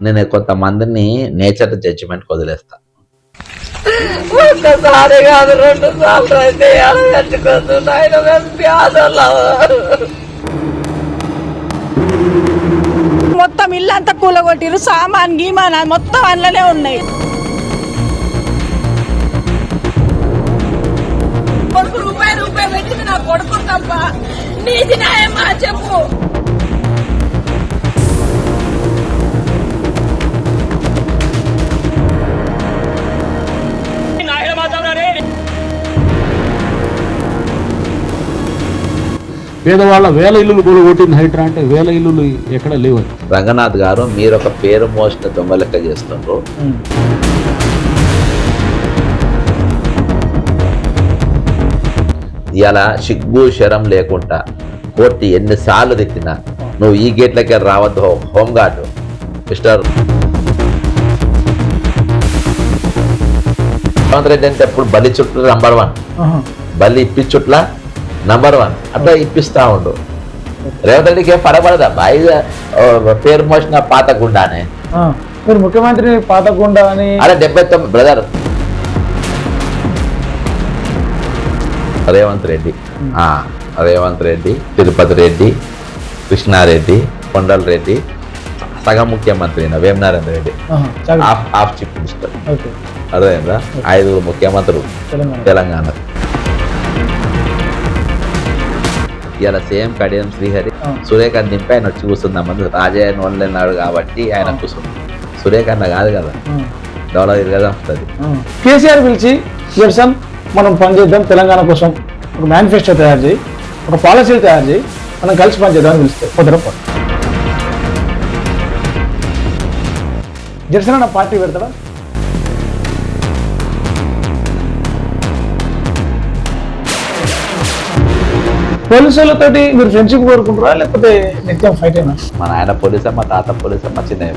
నేను కొంతమందిని nature judgement వదిలేస్తా. ఒక్కసారి కాదు 2 సార్లు అయితే పెట్టుకోవచ్చు. ఆయన మొత్తం ఇల్లంతా కూలగొట్టిరు, సామాన్ గీమాన్ మొత్తం అందులోనే ఉన్నాయి. కొడుకు రూపాయి పెట్టింది నా కొడుకు తప్ప నీది న్యాయమా చెప్పు. పేదవాళ్ళ 1000 ఇల్లులు కూలగొట్టింది హైడ్రా అంటే 1000 ఇల్లులు ఎక్కడ లేవు. రంగనాథ్ గారు, మీరు ఒక పేరు మోసిన దొంగ లెక్క చేస్తుండ్రు. ఇలా సిగ్గు శరం లేకుండా కోర్టు ఎన్నిసార్లు తిట్టినా నువ్వు ఈ గేట్లకే రావద్దు హోంగార్డు మిస్టర్ రేవంత్ రెడ్డి అంటే ఎప్పుడు బలి చుట్టూ నంబర్ 1, బలి ఇప్పి చుట్ల నంబర్ 1 అట్లా ఇప్పిస్తా ఉండు. రేవంత్ రెడ్డికి ఏం పడబడదా బాయ్ పేరు మోసిన పాతగుండానే. మీరు ముఖ్యమంత్రి పాతగుండా అని అరే 79 బ్రదర్ రేవంత్ రెడ్డి, తిరుపతి రెడ్డి, కృష్ణారెడ్డి, కొండల రెడ్డి, సగం ముఖ్యమంత్రి Vemanarayana Reddy, half chief minister. అర్థమైందా? 5 ముఖ్యమంత్రులు తెలంగాణ. ఇలా సేమ్ కడియం శ్రీహరి సురేఖ దింపి ఆయన వచ్చి కూర్చుందామని రాజయ్య నోళ్ళన్నాడు కాబట్టి ఆయన కూర్చుంది. సురేఖ అన్న కాదు కదా, డెవలప్ తిరగదా వస్తుంది. కేసీఆర్ పిలిచి జడ్సన్ మనం పనిచేద్దాం, తెలంగాణ కోసం ఒక మేనిఫెస్టో తయారు చేయి, ఒక పాలసీలు తయారు చేయి, మనం కలిసి పనిచేద్దామని పిలిస్తే కుదరపో. జడ్సన్ అన్న పార్టీ పెడతాడా? పోలీసులతోటి మీరు ఫ్రెండ్షిప్ కోరుకుంటారా లేకపోతే నిత్యం ఫైట్ అయినా? మా నాయన పోలీసా, మా తాత పోలీసా, మా చిన్న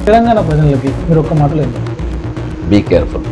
తెలంగాణ ప్రజలకి మీరు ఒక్క మాటలు బీ కేర్ఫుల్.